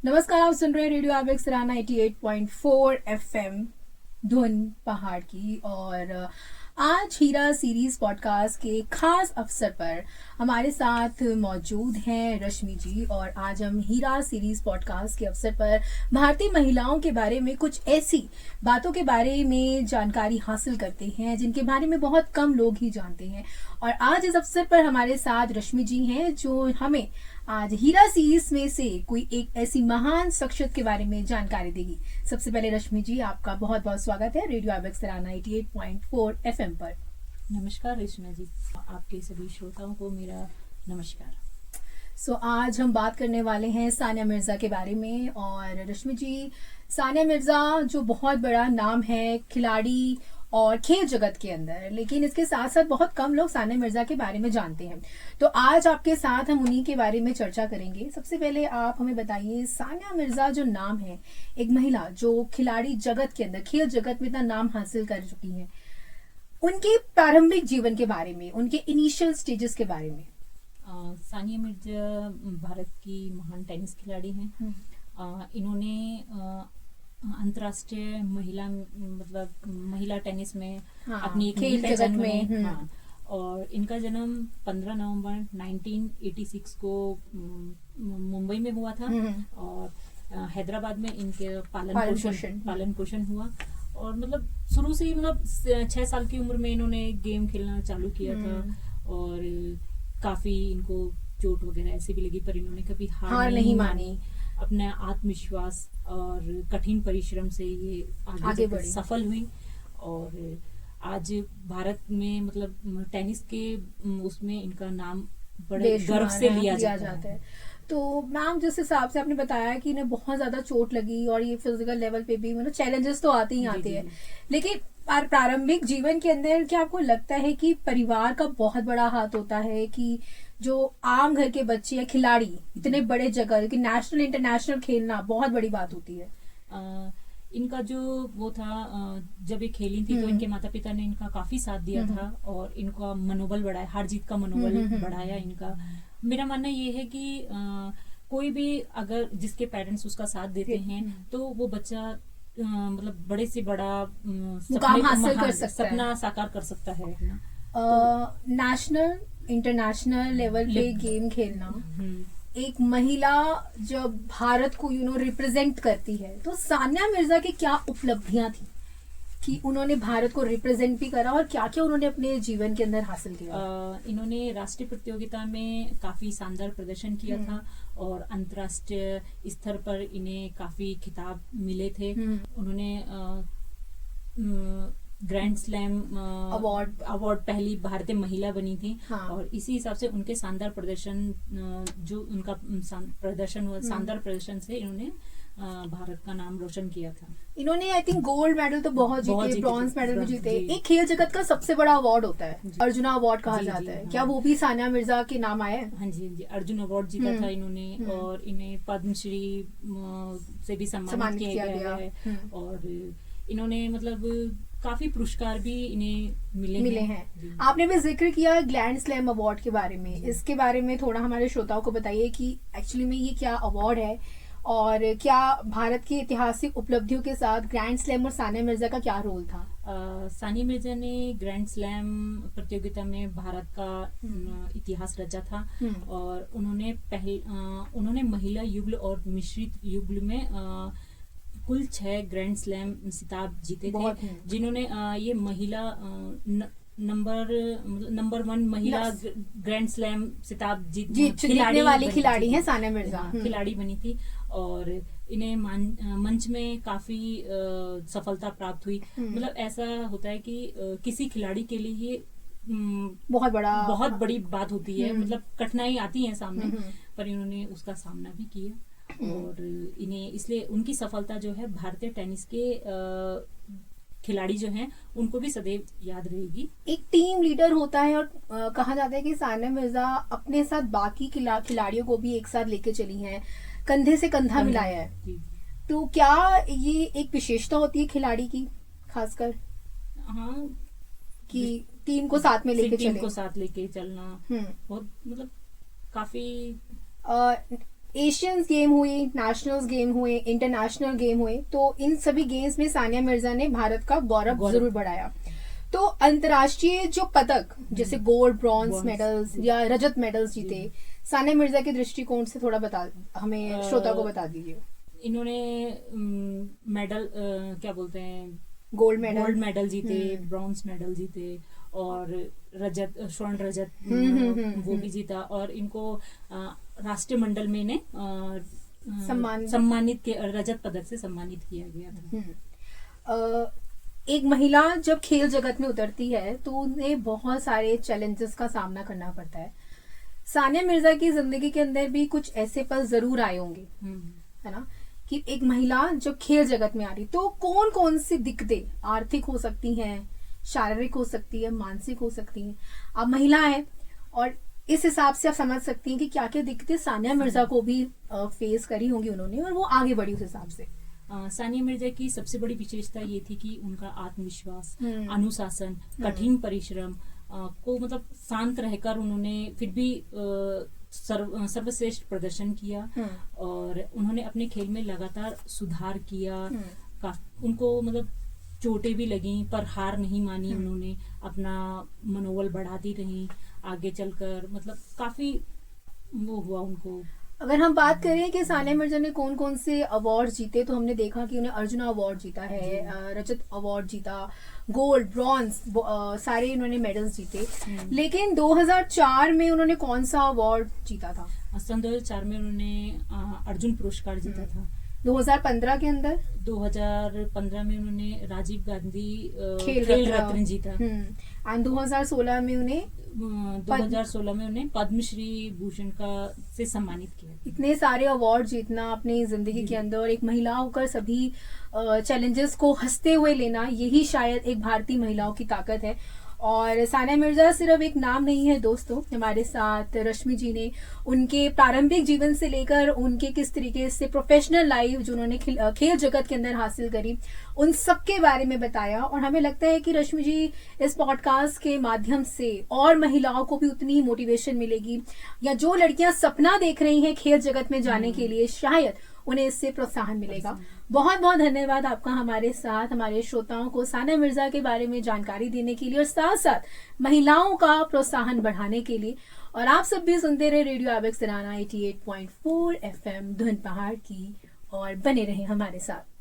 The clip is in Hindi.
नमस्कार, आप सुन रहे हैं रेडियो एवेक्स राना 88.4 एफएम धुन पहाड़ की। और आज हीरा सीरीज पॉडकास्ट के खास अवसर पर हमारे साथ मौजूद हैं रश्मि जी। और आज हम हीरा सीरीज पॉडकास्ट के अवसर पर भारतीय महिलाओं के बारे में कुछ ऐसी बातों के बारे में जानकारी हासिल करते हैं जिनके बारे में बहुत कम लोग ही जानते हैं। और आज इस अवसर पर हमारे साथ रश्मि जी हैं जो हमें आज हीरा सीरीज में से कोई एक ऐसी महान शख्सियत के बारे में जानकारी देगी। सबसे पहले रश्मि जी, आपका बहुत बहुत स्वागत है रेडियो एवेक्स राना 88.4 एफएम पर। नमस्कार रेशमा जी, आपके सभी श्रोताओं को मेरा नमस्कार। आज हम बात करने वाले हैं सानिया मिर्जा के बारे में। और रश्मि जी, सानिया मिर्जा जो बहुत बड़ा नाम है खिलाड़ी और खेल जगत के अंदर, लेकिन इसके साथ साथ बहुत कम लोग सानिया मिर्जा के बारे में जानते हैं। तो आज आपके साथ हम उन्हीं के बारे में चर्चा करेंगे। सबसे पहले आप हमें बताइए, सानिया मिर्जा जो नाम है, एक महिला जो खिलाड़ी जगत के अंदर, खेल जगत में इतना नाम हासिल कर चुकी है, उनके प्रारंभिक जीवन के बारे में, उनके इनिशियल स्टेजेस के बारे में। सानिया मिर्जा भारत की महान टेनिस खिलाड़ी हैं। इन्होंने अंतर्राष्ट्रीय महिला टेनिस में अपनी एक खेल जगत में और इनका जन्म 15 नवंबर 1986 को मुंबई में हुआ था। और हैदराबाद में इनके पालन पोषण हुआ। और शुरू से ही 6 साल की उम्र में इन्होंने गेम खेलना चालू किया था। और काफी इनको चोट वगैरह ऐसे भी लगी, पर इन्होंने कभी हार नहीं मानी। अपने आत्मविश्वास और कठिन परिश्रम से ये आगे बढ़ी, सफल हुई। और आज भारत में टेनिस के उसमें इनका नाम बड़े गर्व से लिया जाता है। तो मैम, जिस हिसाब से आपने बताया कि इन्हें बहुत ज्यादा चोट लगी और ये फिजिकल लेवल पे भी चैलेंजेस तो आते ही आते हैं, लेकिन प्रारंभिक जीवन के अंदर क्या आपको लगता है कि परिवार का बहुत बड़ा हाथ होता है कि जो आम घर के बच्चे या खिलाड़ी इतने बड़े जगह कि नेशनल इंटरनेशनल खेलना बहुत बड़ी बात होती है? इनका जो वो था, जब ये खेली थी तो इनके माता पिता ने इनका काफी साथ दिया था और इनका मनोबल बढ़ाया, हार जीत का मनोबल बढ़ाया इनका। मेरा मानना ये है कि कोई भी अगर जिसके पेरेंट्स उसका साथ देते हैं तो वो बच्चा बड़े से बड़ा सपना साकार कर सकता है। नेशनल इंटरनेशनल लेवल पे गेम खेलना, एक महिला जब भारत को रिप्रेजेंट करती है, तो सानिया मिर्जा की क्या उपलब्धियां थी कि उन्होंने भारत को रिप्रेजेंट भी करा और क्या क्या उन्होंने अपने जीवन के अंदर हासिल किया? इन्होंने राष्ट्रीय प्रतियोगिता में काफी शानदार प्रदर्शन किया था और अंतर्राष्ट्रीय स्तर पर इन्हें काफी खिताब मिले थे। उन्होंने ग्रैंड स्लैम अवार्ड पहली भारतीय महिला बनी थी। और इसी हिसाब से उनके शानदार प्रदर्शन, जो उनका प्रदर्शन हुआ, शानदार प्रदर्शन से इन्होंने भारत का नाम रोशन किया था। इन्होंने आई थिंक गोल्ड मेडल तो बहुत जीते, ब्रॉन्ज मेडल भी जीते। एक खेल जगत का सबसे बड़ा अवार्ड होता है, अर्जुन अवार्ड कहा जाता है। क्या वो भी सानिया मिर्जा के नाम आया है? हाँ जी, अर्जुन अवार्ड जीता था इन्होंने। और इन्हें पद्मश्री से भी सम्मानित किया गया है। और इन्होंने काफी पुरस्कार भी इन्हें मिले हैं। आपने भी जिक्र किया ग्रैंड स्लैम अवार्ड के बारे में। इसके बारे में थोड़ा हमारे श्रोताओं को बताइए कि एक्चुअली में ये क्या अवार्ड है और क्या भारत की ऐतिहासिक उपलब्धियों के साथ ग्रैंड स्लैम और सानिया मिर्जा का क्या रोल था? सानिया मिर्जा ने ग्रैंड स्लैम प्रतियोगिता में भारत का इतिहास रचा था। और उन्होंने महिला युगल और मिश्रित युगल में कुल 6 ग्रैंड स्लैम खिताब जीते थे, जिन्होंने ये महिला नंबर 1 महिला ग्रैंड स्लैम खिताब जीतने वाली खिलाड़ी हैं सानिया मिर्जा। खिलाड़ी बनी थी और इन्हें मंच में काफी सफलता प्राप्त हुई। ऐसा होता है कि किसी खिलाड़ी के लिए ये बहुत बड़ी बात होती है। कठिनाई आती है सामने, पर इन्होंने उसका सामना भी किया। और इन्हें इसलिए उनकी सफलता जो है भारतीय टेनिस के खिलाड़ी जो हैं उनको भी सदैव याद रहेगी। एक टीम लीडर होता है और कहा जाता है कि सानिया मिर्जा अपने साथ बाकी खिलाड़ियों को भी एक साथ लेके चली हैं, कंधे से कंधा मिलाया है। तो क्या ये एक विशेषता होती है खिलाड़ी की, खासकर कि टीम को साथ में लेके चलना बहुत काफी एशियंस गेम हुए, नेशनल्स गेम हुए, इंटरनेशनल गेम हुए, तो इन सभी गेम्स में सानिया मिर्जा ने भारत का गौरव जरूर बढ़ाया। तो अंतर्राष्ट्रीय जो पदक जैसे गोल्ड, ब्रॉन्ज मेडल्स या रजत मेडल्स जीते, सानिया मिर्जा के दृष्टिकोण से थोड़ा हमें श्रोता को बता दीजिए। इन्होंने मेडल क्या बोलते हैं, गोल्ड मेडल जीते, ब्रॉन्ज मेडल जीते और स्वर्ण रजत वो भी जीता, और इनको राष्ट्रीय मंडल में ने सम्मानित रजत पदक से सम्मानित किया गया था। एक महिला जब खेल जगत में उतरती है तो उन्हें बहुत सारे चैलेंजेस का सामना करना पड़ता है। सानिया मिर्जा की जिंदगी के अंदर भी कुछ ऐसे पल जरूर आए होंगे, है ना, कि एक महिला जब खेल जगत में आ रही तो कौन कौन सी दिक्कतें आर्थिक हो सकती हैं, शारीरिक हो सकती है, मानसिक हो सकती हैं। आप महिला हैं और इस हिसाब से आप समझ सकती हैं कि क्या क्या दिक्कतें सानिया मिर्जा को भी फेस करी होंगी उन्होंने, और वो आगे बढ़ी उस हिसाब से। सानिया मिर्जा की सबसे बड़ी विशेषता ये थी कि उनका आत्मविश्वास, अनुशासन, कठिन परिश्रम को मतलब शांत रहकर उन्होंने फिर भी सर्वश्रेष्ठ प्रदर्शन किया और उन्होंने अपने खेल में लगातार सुधार किया। उनको मतलब चोटें भी लगी पर हार नहीं मानी, उन्होंने अपना मनोबल बढ़ाती रही आगे चलकर, मतलब काफी वो हुआ उनको। अगर हम बात करें कि सानिया मिर्जा ने कौन कौन से अवार्ड जीते, तो हमने देखा कि उन्हें अर्जुना अवार्ड जीता है, रजत अवार्ड जीता, गोल्ड, ब्रॉन्ज, सारे इन्होंने मेडल्स जीते। लेकिन 2004 में उन्होंने कौन सा अवार्ड जीता था? सन 2004 में उन्होंने अर्जुन पुरस्कार जीता था। 2015 के अंदर 2015 में उन्होंने राजीव गांधी खेल रत्न जीता। एंड 2016 में उन्हें 2016 में उन्हें पद्मश्री भूषण का से सम्मानित किया। इतने सारे अवार्ड जीतना अपनी जिंदगी के अंदर और एक महिला होकर सभी चैलेंजेस को हंसते हुए लेना, यही शायद एक भारतीय महिलाओं की ताकत है। और सानिया मिर्जा सिर्फ एक नाम नहीं है दोस्तों, हमारे साथ रश्मि जी ने उनके प्रारंभिक जीवन से लेकर उनके किस तरीके से प्रोफेशनल लाइफ जो उन्होंने खेल जगत के अंदर हासिल करी, उन सब के बारे में बताया। और हमें लगता है कि रश्मि जी इस पॉडकास्ट के माध्यम से और महिलाओं को भी उतनी ही मोटिवेशन मिलेगी, या जो लड़कियां सपना देख रही हैं खेल जगत में जाने के लिए, शायद उन्हें इससे प्रोत्साहन मिलेगा। बहुत बहुत धन्यवाद आपका हमारे साथ हमारे श्रोताओं को सानिया मिर्जा के बारे में जानकारी देने के लिए और साथ साथ महिलाओं का प्रोत्साहन बढ़ाने के लिए। और आप सब भी सुनते रहे रेडियो आबेक सराना 88.4 FM धुन पहाड़ की, और बने रहे हमारे साथ।